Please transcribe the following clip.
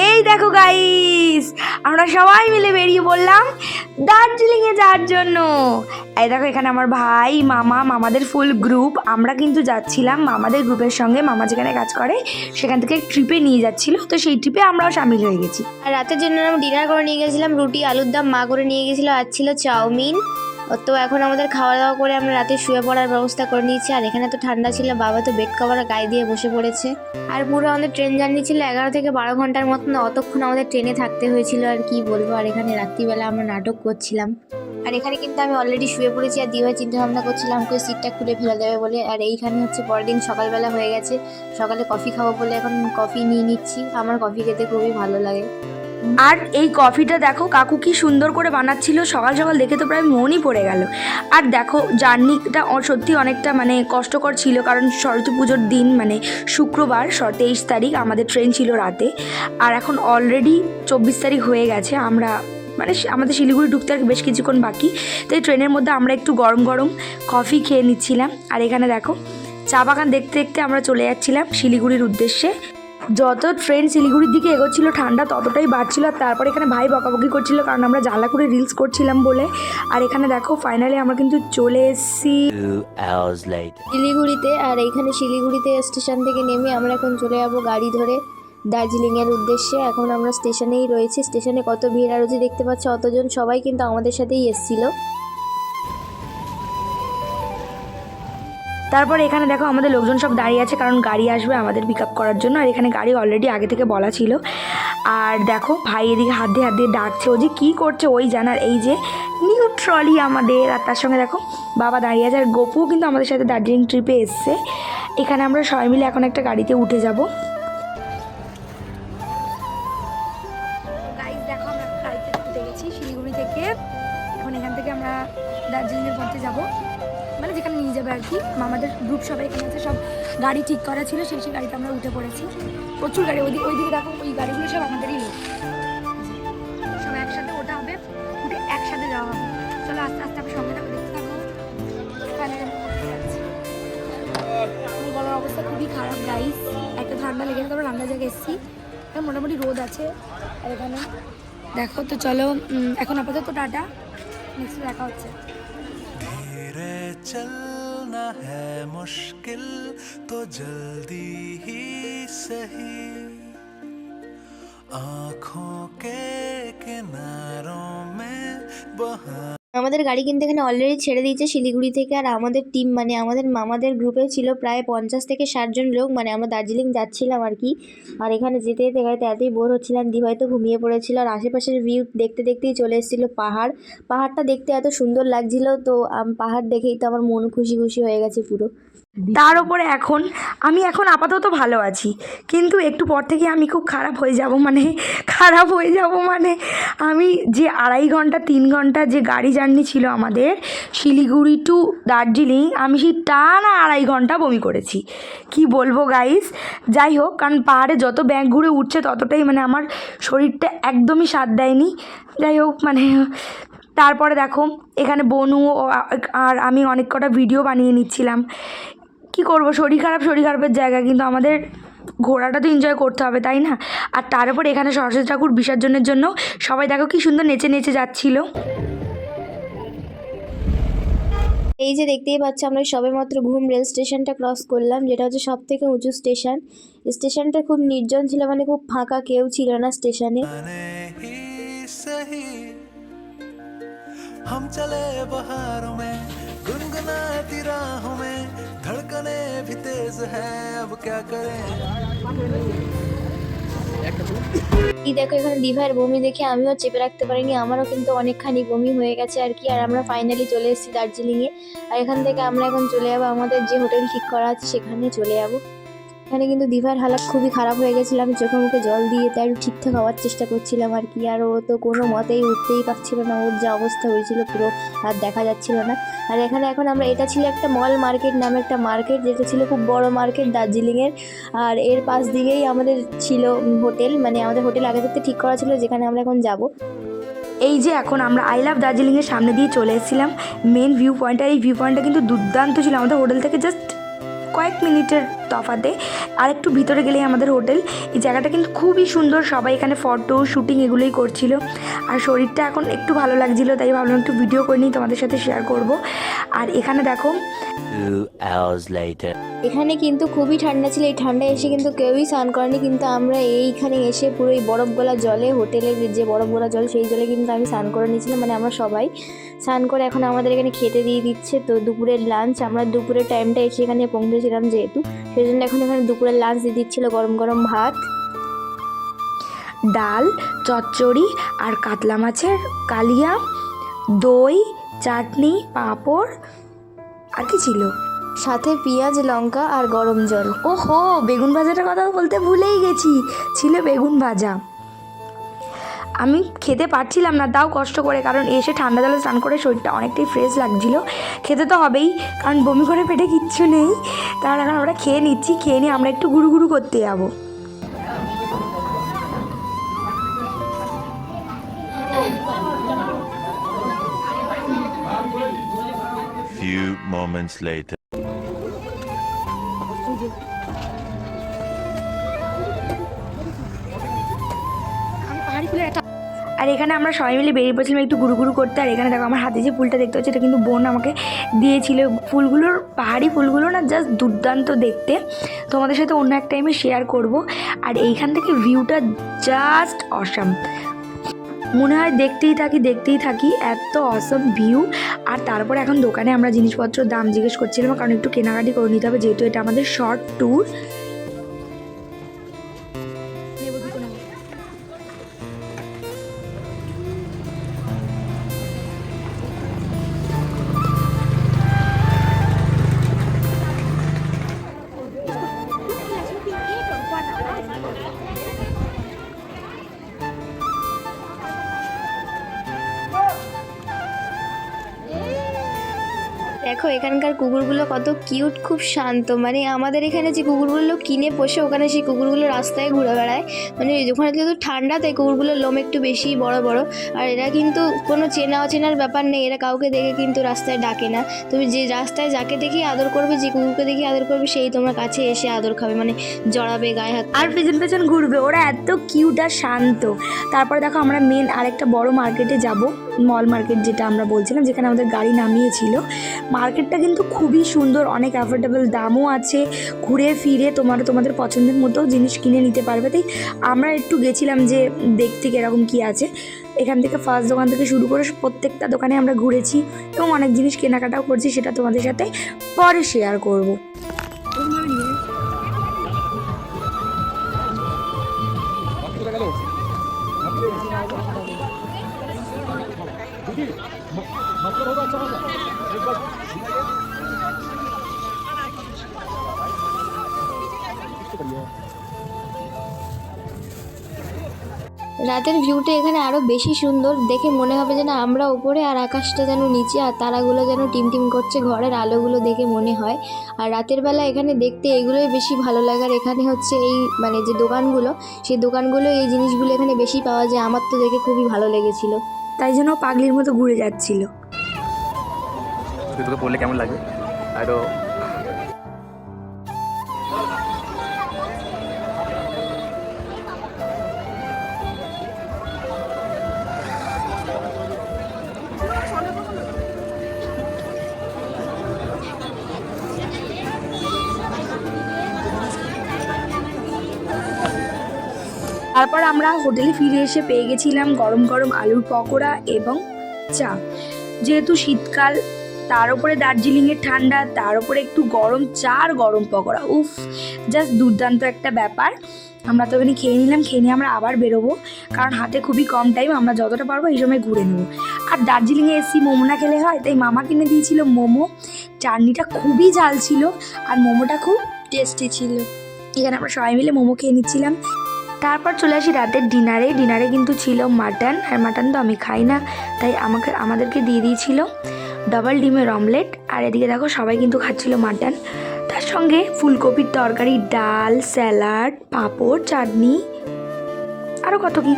এই দেখো গাইস, আমরা সবাই মিলে বেরিয়ে পড়লাম দার্জিলিংয়ে যাওয়ার জন্য। এই দেখো এখানে আমার ভাই, মামা, মামাদের ফুল গ্রুপ। আমরা কিন্তু যাচ্ছিলাম মামাদের গ্রুপের সঙ্গে। মামা যেখানে কাজ করে সেখান থেকে ট্রিপে নিয়ে যাচ্ছিল, তো সেই ট্রিপে আমরাও সামিল হয়ে গেছি। আর রাতের জন্য আমরা ডিনার করে নিয়ে গেছিলাম রুটি আলুর দম, মা করে নিয়ে গেছিলো, আর ছিল চাউমিন। তো এখন আমাদের খাওয়া দাওয়া করে আমরা রাতে শুয়ে পড়ার ব্যবস্থা করে নিয়েছি। আর এখানে তো ঠান্ডা ছিল, বাবা তো বেড কভার গায়ে দিয়ে বসে পড়েছে। আর পুরো আমাদের ট্রেন জার্নি ছিল 11 থেকে 12 ঘন্টার মতন। অতক্ষণ আমাদের ট্রেনে থাকতে হয়েছিল, আর কি বলবো। আর এখানে রাত্রিবেলা আমরা নাটক করছিলাম। আর এখানে কিন্তু আমি অলরেডি শুয়ে পড়েছি, আর দিভাই চিন্তা ভাবনা করছিলাম আমাকে সিটটা খুলে ফেলে দেবে বলে। আর এইখানে হচ্ছে পরের দিন সকালবেলা হয়ে গেছে, সকালে কফি খাবো বলে এখন কফি নিয়ে নিচ্ছি। আমার কফি খেতে খুবই ভালো লাগে। আর এই কফিটা দেখো কাকু কি সুন্দর করে বানাচ্ছিল, সকাল সকাল দেখে তো প্রায় মনই পড়ে গেল। আর দেখো জার্নিটা সত্যি অনেকটা মানে কষ্টকর ছিল, কারণ সরস্বতী পুজোর দিন মানে শুক্রবার 23 তারিখ আমাদের ট্রেন ছিল রাতে। আর এখন অলরেডি 24 তারিখ হয়ে গেছে। আমরা মানে আমাদের শিলিগুড়ি ঢুকতে আর বেশ কিছুক্ষণ বাকি। তো এই ট্রেনের মধ্যে আমরা একটু গরম গরম কফি খেয়ে নিচ্ছিলাম। আর এখানে দেখো চা বাগান দেখতে দেখতে আমরা চলে যাচ্ছিলাম শিলিগুড়ির উদ্দেশ্যে। যত ট্রেন শিলিগুড়ির দিকে এগোচ্ছিল ঠান্ডা ততটাই বাড়ছিল। আর তারপর এখানে ভাই বকাবকি করছিল কারণ আমরা জ্বালা করে রিলস করছিলাম বলে। আর এখানে দেখো ফাইনালি আমরা কিন্তু চলে এসেছি শিলিগুড়িতে। আর এইখানে শিলিগুড়িতে স্টেশন থেকে নেমে আমরা এখন চলে যাবো গাড়ি ধরে দার্জিলিংয়ের উদ্দেশ্যে। এখন আমরা স্টেশনেই রয়েছি। স্টেশনে কত ভিড় আর যে দেখতে পাচ্ছ অতজন, সবাই কিন্তু আমাদের সাথেই এসেছিল। তারপর এখানে দেখো আমাদের লোকজন সব দাঁড়িয়ে আছে, কারণ গাড়ি আসবে আমাদের পিক আপ করার জন্য। আর এখানে গাড়ি অলরেডি আগে থেকে বলা ছিল। আর দেখো ভাই এদিকে হাত দিয়ে ডাকছে, ও যে কী করছে ওই জানার। এই যে নিউ ট্রলি আমাদের, আর তার সঙ্গে দেখো বাবা দাঁড়িয়ে আছে। আর গোপুও কিন্তু আমাদের সাথে দার্জিলিং ট্রিপে এসছে। এখানে আমরা সবাই মিলে এখন একটা গাড়িতে উঠে যাব। গাইস দেখো আমরা গাড়িতে উঠে গেছি শিলিগুড়ি থেকে। এখন এখান থেকে আমরা দার্জিলিংয়ের পথে যাব, মানে যেখানে নিয়ে যাবে আর কি। আমাদের গ্রুপ সবাই এখানে আছে, সব গাড়ি ঠিক করা ছিল, সেই গাড়িতে আমরা উঠে পড়েছি। প্রচুর গাড়ি, ওইদিকে দেখো ওই গাড়িগুলো সব আমাদেরই লোক। সব একসাথে ওঠা হবে, উঠে একসাথে যাওয়া হবে। চলো আস্তে আস্তে আমি সঙ্গে থাকো, দেখতে থাকো। আমার গলার অবস্থা খুবই খারাপ গাইস, একটা ঠান্ডা লেগে গেছে। আমরা ঠান্ডা জায়গায় এসেছি, মোটামুটি রোদ আছে। আর এখানে দেখো তো চলো এখন আপাতত টাটা, নেক্সট দেখা হচ্ছে। चलना है मुश्किल तो जल्दी ही सही, आँखों के किनारों में बहा। আমাদের গাড়ি কিন্তু এখানে অলরেডি ছেড়ে দিয়েছে শিলিগুড়ি থেকে। আর আমাদের টিম মানে আমাদের মামাদের গ্রুপে ছিল প্রায় 50 থেকে 60 জন লোক। মানে আমরা দার্জিলিং যাচ্ছিলাম আর কি। আর এখানে যেতে যেতে গাড়িতে এতই বোর হচ্ছিলাম, দিভাই তো ঘুমিয়ে পড়েছিল। আর আশেপাশের ভিউ দেখতে দেখতেই চলে এসেছিলো পাহাড়টা দেখতে এত সুন্দর লাগছিল। তো পাহাড় দেখেই তো আমার মন খুশি খুশি হয়ে গেছে পুরো। তার উপরে আমি এখন আপাতত ভালো আছি, কিন্তু একটু পর থেকে আমি খুব খারাপ হয়ে যাব। মানে আমি যে 2.5 ঘন্টা 3 ঘন্টা যে গাড়ি জার্নি ছিল আমাদের শিলিগুড়ি টু দার্জিলিং, আমি সেই টানা 2.5 ঘন্টা বমি করেছি। কি বলবো গাইস, যাই হোক, কারণ পাহাড়ে যত ব্যাগ ঘুরে উঠছে ততটাই মানে আমার শরীরটা একদমই সাথ দেয়নি। যাই হোক মানে তারপরে দেখো এখানে বনু আর আমি অনেক কটা ভিডিও বানিয়ে নিচ্ছিলাম। কি করব, শরীর খারাপের জায়গা, কিন্তু আমাদের ঘোরাটা তো এনজয় করতে হবে, তাই না? আর তার উপর এখানে সরস্বতী ঠাকুর বিসর্জনের জন্য সবাই দেখো কি সুন্দর নেচে নেচে যাচ্ছিল। এই যে দেখতেই পাচ্ছ আমরা সবেমাত্র ঘুম রেল স্টেশনটা ক্রস করলাম, যেটা হচ্ছে সব থেকে উঁচু স্টেশন। স্টেশনটা খুব নির্জন ছিল, মানে খুব ফাঁকা, কেউ ছিল না স্টেশনে। हम चले बहारों में गुनगुनाती राहों में, धड़कने भी तेज है अब क्या करें। এই দেখো এখানে দিভাইয়ের বমি দেখে আমিও চেপে রাখতে পারিনি, আমারও কিন্তু অনেকখানি বমি হয়ে গেছে আর কি। আর আমরা ফাইনালি চলে এসেছি দার্জিলিংয়ে। আর এখান থেকে আমরা এখন চলে যাবো আমাদের যে হোটেল ঠিক করা আছে সেখানে চলে যাবো। এখানে কিন্তু দিভাইয়ের হালাত খুবই খারাপ হয়ে গেছিলো, আমি চোখে মুখে জল দিয়ে তাই ঠিকঠাক হওয়ার চেষ্টা করছিলাম আর কি। আর ও তো কোনো মতেই উঠতেই পারছিল না, ওর যা অবস্থা হয়েছিল পুরো আর দেখা যাচ্ছিল না। আর এখানে এখন আমরা, এটা ছিল একটা মল মার্কেট নামে একটা মার্কেট, যেটা ছিল খুব বড় মার্কেট দার্জিলিংয়ের। আর এর পাশ দিকেই আমাদের ছিল হোটেল, মানে আমাদের হোটেল আগে থেকে ঠিক করা ছিল যেখানে আমরা এখন যাব। এই যে এখন আমরা আই লাভ দার্জিলিংয়ের সামনে দিয়ে চলে এসেছিলাম মেন ভিউ পয়েন্ট। আর এই ভিউ পয়েন্টটা কিন্তু দুর্দান্ত ছিল, আমাদের হোটেল থেকে জাস্ট কয়েক মিনিটের তফাতে। আর একটু ভিতরে গেলেই আমাদের হোটেল। এই জায়গাটা কিন্তু খুবই সুন্দর, সবাই এখানে ফটো শুটিং এগুলোই করছিল। আর শরীরটা এখন একটু ভালো লাগছিলো, তাই ভাবলাম একটু ভিডিও করে নিই, তোমাদের সাথে শেয়ার করব। আর এখানে দেখো 2 hours later. এখানে কিন্তু খুবই ঠান্ডা ছিল, এই ঠান্ডায় এসে কিন্তু কেউই স্নান করেনি, কিন্তু আমরা এইখানে এসে পুরো এই বরফ গলা জলে, হোটেলের যে বরফ গলা জল সেই জলে কিন্তু আমি স্নান করে নিয়েছিলাম। মানে আমরা সবাই স্নান করে এখন আমাদের এখানে খেতে দিয়ে দিচ্ছে। তো দুপুরের লাঞ্চ, আমরা দুপুরের টাইমটা এসে এখানে পৌঁছেছিলাম যেহেতু, সেই জন্য এখন এখানে দুপুরের লাঞ্চ দিয়ে দিচ্ছিলো গরম গরম ভাত, ডাল, চচ্চড়ি আর কাতলা মাছের কালিয়া, দই, চাটনি, পাঁপড়, আর কি ছিল, সাথে পেঁয়াজ লঙ্কা আর গরম জল। ওহো বেগুন ভাজাটার কথা বলতে ভুলেই গেছি, ছিল বেগুন ভাজা। আমি খেতে পারছিলাম না, তাও কষ্ট করে, কারণ এসে ঠান্ডা জলে স্নান করে শরীরটা অনেকটাই ফ্রেশ লাগছিলো। খেতে তো হবেই, কারণ বমি করে পেটে কিচ্ছু নেই। তাহলে এখন আমরা খেয়ে নিচ্ছি, খেয়ে নিয়ে আমরা একটু গুরু গুরু করতে যাবো। Few moments later. আর এখানে আমরা সবাই মিলে বেরিয়ে পড়ছিলাম একটু গুরু গুরু করতে। আর এখানে দেখো আমার হাতে যে ফুলটা দেখতে হচ্ছে, এটা কিন্তু বোন আমাকে দিয়েছিল। ফুলগুলোর, পাহাড়ি ফুলগুলো না জাস্ট দুর্দান্ত দেখতে, তোমাদের সাথে অন্য এক টাইমে শেয়ার করব। আর এইখান থেকে ভিউটা জাস্ট অসাম, মনে হয় দেখতেই থাকি, এত অসম ভিউ। আর তারপরে এখন দোকানে আমরা জিনিসপত্র দাম জিজ্ঞেস করছিলাম, কারণ একটু কেনাকাটি করে নিতে হবে, যেহেতু এটা আমাদের শর্ট ট্যুর। দেখো এখানকার কুকুরগুলো কত কিউট, খুব শান্ত। মানে আমাদের এখানে যে কুকুরগুলো কিনে পোষে, ওখানে সেই কুকুরগুলো রাস্তায় ঘুরে বেড়ায়। মানে ওখানে যেহেতু ঠান্ডা, তাই কুকুরগুলোর লোম একটু বেশি বড় বড়। আর এরা কিন্তু কোনো চেনা অচেনার ব্যাপার নেই, এরা কাউকে দেখে কিন্তু রাস্তায় ডাকে না। তুমি যে রাস্তায় যাকে দেখি আদর করবে, যে কুকুরকে দেখি আদর করবে, সেই তোমার কাছে এসে আদর খাবে, মানে জড়াবে, গায়ে হাত আর পেছন পেছন ঘুরবে। ওরা এত কিউট আর শান্ত। তারপরে দেখো আমরা মেন আরেকটা বড় মার্কেটে যাব, মল মার্কেট যেটা আমরা বলছিলাম, যেখানে আমাদের গাড়ি নামিয়েছিল। মার্কেটটা কিন্তু খুবই সুন্দর, অনেক অ্যাফোর্ডেবল দামও আছে। ঘুরে ফিরে তোমাদের পছন্দের মতো জিনিস কিনে নিতে পারবে। তাই আমরা একটু গেছিলাম যে দেখতে এরকম কি আছে। এখান থেকে ফার্স্ট দোকান থেকে শুরু করে প্রত্যেকটা দোকানে আমরা ঘুরেছি এবং অনেক জিনিস কেনাকাটাও করছি, সেটা তোমাদের সাথে পরে শেয়ার করব। রাতের ভিউটা এখানে আরও বেশি সুন্দর, দেখে মনে হবে যেন আমরা উপরে আর আকাশটা যেন নিচে, আর তারাগুলো যেন টিমটিম করছে, ঘরের আলোগুলো দেখে মনে হয়। আর রাতের বেলা এখানে দেখতে এগুলোই বেশি ভালো লাগে। আর এখানে হচ্ছে এই মানে যে দোকানগুলো, সেই দোকানগুলো এই জিনিসগুলো এখানে বেশি পাওয়া যায়। আমার তো দেখে খুবই ভালো লেগেছিল, তাই জন্য পাগলির মতো ঘুরে যাচ্ছিল। তোকে পড়লে কেমন লাগবে? আরও তারপর আমরা হোটেলে ফিরে এসে পেয়ে গেছিলাম গরম গরম আলুর পকোড়া এবং চা। যেহেতু শীতকাল, তার উপরে দার্জিলিংয়ের ঠান্ডা, তার উপরে একটু গরম চা আর গরম পকোড়া, উফ জাস্ট দুর্দান্ত একটা ব্যাপার। আমরা তো এখানে খেয়ে নিলাম, খেয়ে নিয়ে আমরা আবার বেরোবো, কারণ হাতে খুবই কম টাইম, আমরা যতটা পারবো এই সময় ঘুরে নেবো। আর দার্জিলিংয়ে এসি মোমো না খেলে হয়, তাই মামা কিনে দিয়েছিল মোমো। চাটনিটা খুবই ঝাল ছিল আর মোমোটা খুব টেস্টি ছিল। এখানে আমরা সবাই মিলে মোমো খেয়ে নিচ্ছিলাম। তারপর চলে আসি রাতের ডিনারে কিন্তু ছিল মাটন, আর মাটন তো আমি খাই না, তাই আমাদেরকে দিয়ে দিয়েছিল ডাবল ডিমের অমলেট। আর এদিকে দেখো সবাই কিন্তু খাচ্ছিল মাটন, তার সঙ্গে ফুলকপির তরকারি, ডাল, স্যালাড, পাঁপড়, চাটনি, আরও কত কি।